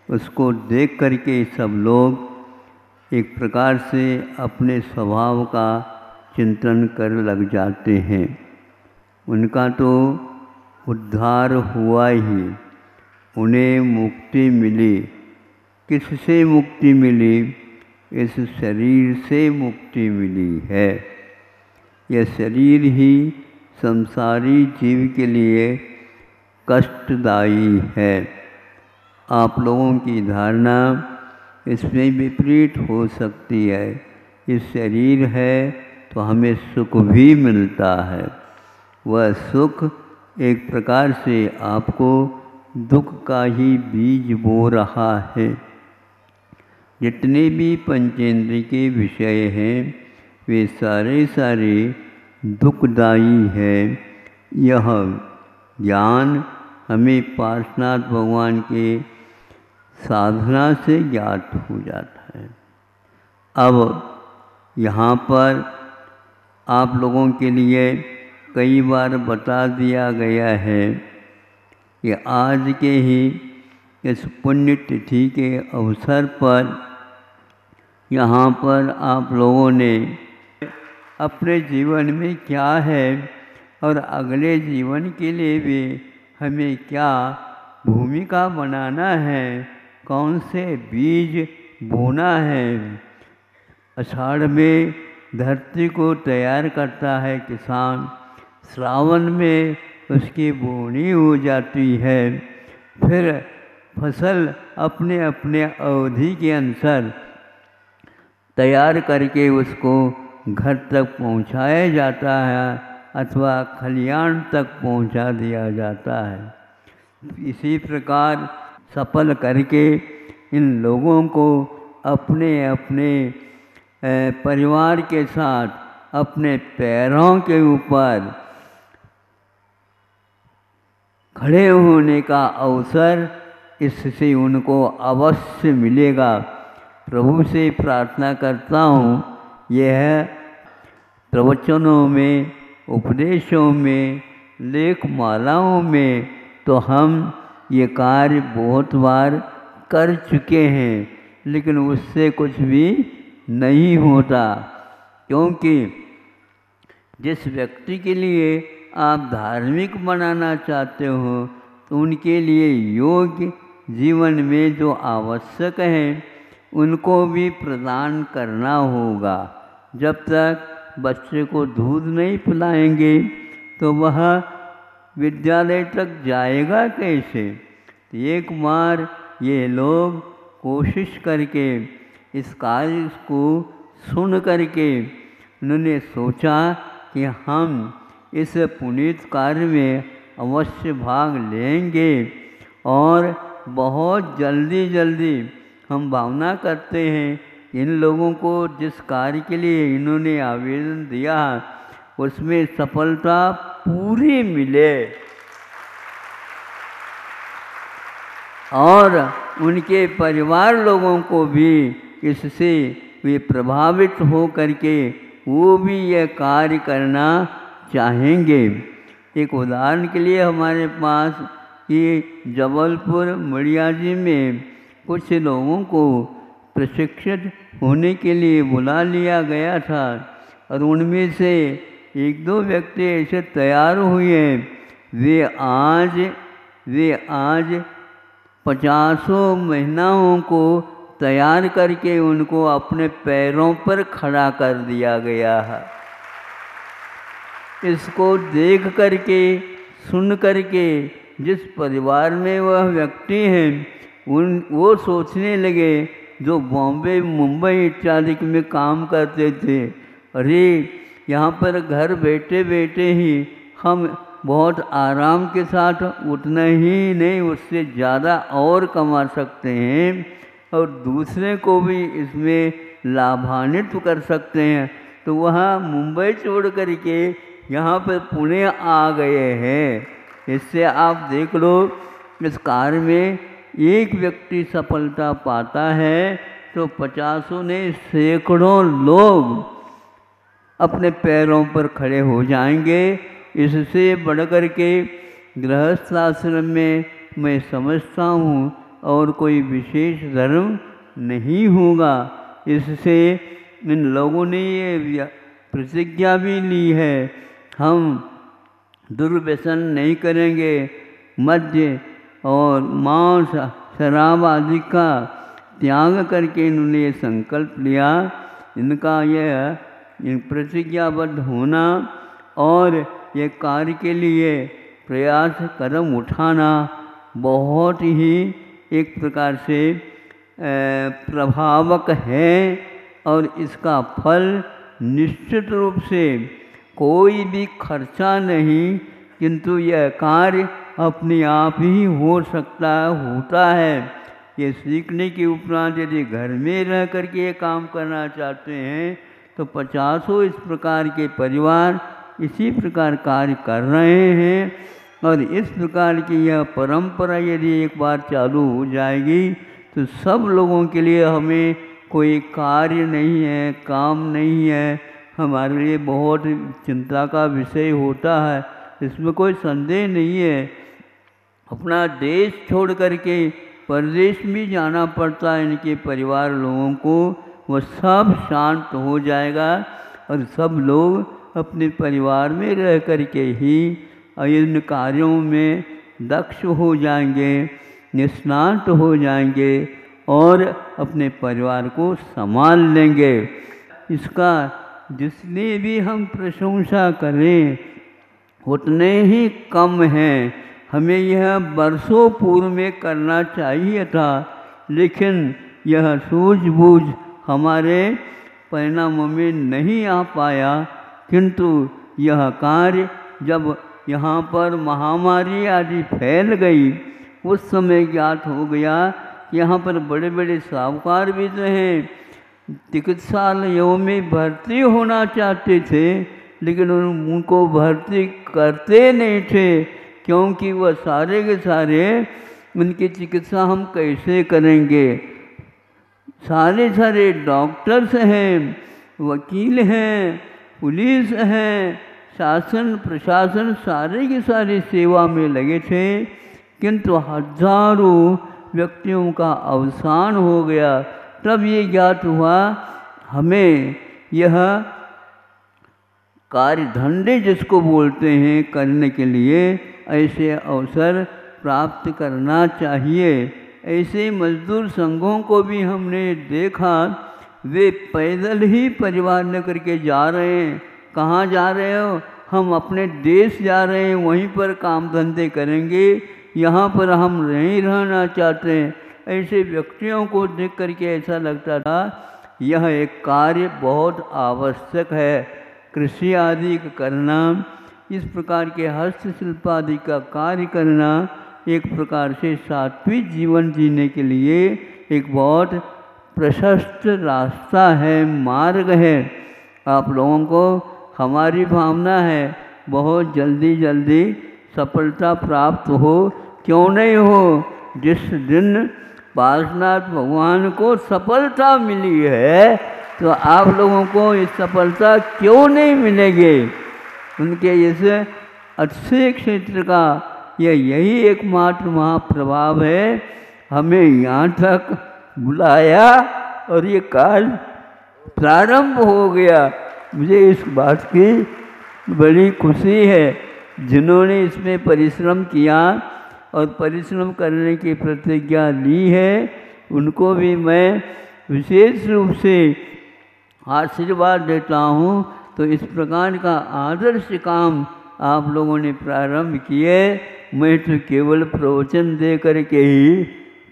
Speaker 1: उसको देख करके सब लोग एक प्रकार से अपने स्वभाव का चिंतन कर लग जाते हैं। उनका तो उद्धार हुआ ही, उन्हें मुक्ति मिली। किससे मुक्ति मिली? इस शरीर से मुक्ति मिली है। यह शरीर ही संसारी जीव के लिए कष्टदायी है। आप लोगों की धारणा इसमें विपरीत हो सकती है। इस शरीर है तो हमें सुख भी मिलता है। वह सुख एक प्रकार से आपको दुख का ही बीज बो रहा है। जितने भी पंचेंद्रिय के विषय हैं वे सारे दुखदायी है। यह ज्ञान हमें पार्श्वनाथ भगवान के साधना से ज्ञात हो जाता है। अब यहाँ पर आप लोगों के लिए कई बार बता दिया गया है कि आज के ही इस पुण्य तिथि के अवसर पर यहाँ पर आप लोगों ने अपने जीवन में क्या है और अगले जीवन के लिए भी हमें क्या भूमिका बनाना है, कौन से बीज बोना है। आषाढ़ में धरती को तैयार करता है किसान, श्रावण में उसकी बोनी हो जाती है, फिर फसल अपने अपने अवधि के अनुसार तैयार करके उसको घर तक पहुंचाया जाता है अथवा खलियान तक पहुंचा दिया जाता है। इसी प्रकार सफल करके इन लोगों को अपने अपने परिवार के साथ अपने पैरों के ऊपर खड़े होने का अवसर इससे उनको अवश्य मिलेगा। प्रभु से प्रार्थना करता हूँ, यह प्रवचनों में, उपदेशों में, लेख मालाओं में तो हम ये कार्य बहुत बार कर चुके हैं, लेकिन उससे कुछ भी नहीं होता। क्योंकि जिस व्यक्ति के लिए आप धार्मिक बनाना चाहते हो तो उनके लिए योग जीवन में जो आवश्यक है उनको भी प्रदान करना होगा। जब तक बच्चे को दूध नहीं पिलाएंगे तो वह विद्यालय तक जाएगा कैसे। तो एक बार ये लोग कोशिश करके इस कार्य को सुन करके उन्होंने सोचा कि हम इस पुनीत कार्य में अवश्य भाग लेंगे और बहुत जल्दी जल्दी हम भावना करते हैं इन लोगों को जिस कार्य के लिए इन्होंने आवेदन दिया उसमें सफलता पूरी मिले और उनके परिवार लोगों को भी इससे वे प्रभावित हो करके वो भी यह कार्य करना चाहेंगे। एक उदाहरण के लिए हमारे पास ये जबलपुर मड़ियाजी में कुछ लोगों को प्रशिक्षित होने के लिए बुला लिया गया था और उनमें से एक दो व्यक्ति ऐसे तैयार हुए वे आज 50 महिलाओं को तैयार करके उनको अपने पैरों पर खड़ा कर दिया गया है। इसको देख करके सुन करके जिस परिवार में वह व्यक्ति हैं वो सोचने लगे जो बॉम्बे मुंबई इत्यादि में काम करते थे, अरे यहाँ पर घर बैठे बैठे ही हम बहुत आराम के साथ उतना ही नहीं उससे ज़्यादा और कमा सकते हैं और दूसरे को भी इसमें लाभान्वित कर सकते हैं। तो वहाँ मुंबई छोड़ करके यहाँ पर पुणे आ गए हैं। इससे आप देख लो इस कार्य में एक व्यक्ति सफलता पाता है तो 50 ने सैकड़ों लोग अपने पैरों पर खड़े हो जाएंगे। इससे बढ़कर के गृहस्थ आश्रम में मैं समझता हूँ और कोई विशेष धर्म नहीं होगा। इससे इन लोगों ने ये प्रतिज्ञा भी ली है हम दुर्व्यसन नहीं करेंगे, मद्य और मांस शराब आदि का त्याग करके इन्होंने ये संकल्प लिया। इनका यह प्रतिज्ञाबद्ध होना और ये कार्य के लिए प्रयास कदम उठाना बहुत ही एक प्रकार से प्रभावक है और इसका फल निश्चित रूप से कोई भी खर्चा नहीं, किंतु यह कार्य अपने आप ही हो सकता होता है। ये सीखने के उपरांत यदि घर में रह करके ये काम करना चाहते हैं तो 50 इस प्रकार के परिवार इसी प्रकार कार्य कर रहे हैं और इस प्रकार की यह परंपरा यदि एक बार चालू हो जाएगी तो सब लोगों के लिए हमें कोई कार्य नहीं है, काम नहीं है, हमारे लिए बहुत चिंता का विषय होता है, इसमें कोई संदेह नहीं है। अपना देश छोड़ करके परदेश भी जाना पड़ता है इनके परिवार लोगों को, वह सब शांत हो जाएगा और सब लोग अपने परिवार में रह करके ही इन कार्यों में दक्ष हो जाएंगे, निष्णात हो जाएंगे और अपने परिवार को संभाल लेंगे। इसका जितनी भी हम प्रशंसा करें उतने ही कम हैं। हमें यह वर्षों पूर्व में करना चाहिए था, लेकिन यह सूझबूझ हमारे परिणामों में नहीं आ पाया। किंतु यह कार्य जब यहाँ पर महामारी आदि फैल गई उस समय ज्ञात हो गया कि यहाँ पर बड़े बड़े साहूकार भी तो हैं, चिकित्सालयों में भर्ती होना चाहते थे लेकिन उनको भर्ती करते नहीं थे, क्योंकि वह सारे के सारे उनकी चिकित्सा हम कैसे करेंगे। सारे डॉक्टर्स हैं, वकील हैं, पुलिस हैं, शासन प्रशासन सारे के सारे सेवा में लगे थे, किंतु हजारों व्यक्तियों का अवसान हो गया, तब ये ज्ञात हुआ हमें यह कार्य धंधे जिसको बोलते हैं करने के लिए ऐसे अवसर प्राप्त करना चाहिए। ऐसे मजदूर संघों को भी हमने देखा, वे पैदल ही परिवार लेकर के जा रहे हैं। कहाँ जा रहे हो? हम अपने देश जा रहे हैं, वहीं पर काम धंधे करेंगे, यहाँ पर हम नहीं रहना चाहते हैं। ऐसे व्यक्तियों को देख करके ऐसा लगता था यह एक कार्य बहुत आवश्यक है। कृषि आदि का करना, इस प्रकार के हस्तशिल्प आदि का कार्य करना एक प्रकार से सात्विक जीवन जीने के लिए एक बहुत प्रशस्त रास्ता है, मार्ग है। आप लोगों को हमारी भावना है बहुत जल्दी जल्दी सफलता प्राप्त हो, क्यों नहीं हो। जिस दिन पार्श्वनाथ भगवान को सफलता मिली है तो आप लोगों को इस सफलता क्यों नहीं मिलेगी। उनके इस अच्छे क्षेत्र का यही एकमात्र महाप्रभाव है, हमें यहाँ तक बुलाया और ये कार्य प्रारंभ हो गया। मुझे इस बात की बड़ी खुशी है, जिन्होंने इसमें परिश्रम किया और परिश्रम करने की प्रतिज्ञा ली है, उनको भी मैं विशेष रूप से आशीर्वाद देता हूँ। तो इस प्रकार का आदर्श काम आप लोगों ने प्रारंभ किए। मैं तो केवल प्रवचन दे करके ही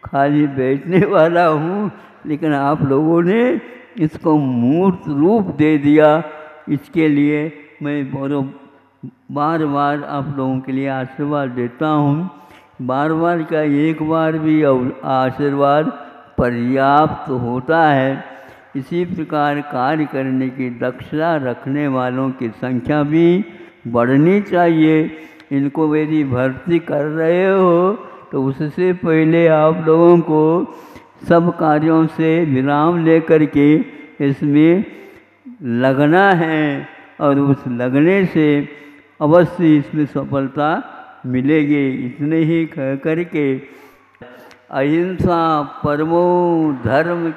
Speaker 1: खाली बैठने वाला हूँ, लेकिन आप लोगों ने इसको मूर्त रूप दे दिया। इसके लिए मैं बार बार आप लोगों के लिए आशीर्वाद देता हूँ। बार बार का एक बार भी आशीर्वाद पर्याप्त होता है। इसी प्रकार कार्य करने की दक्षता रखने वालों की संख्या भी बढ़नी चाहिए। इनको यदि भर्ती कर रहे हो तो उससे पहले आप लोगों को सब कार्यों से विराम लेकर के इसमें लगना है और उस लगने से अवश्य इसमें सफलता मिलेगी। इतने ही कह करके अहिंसा परमो धर्म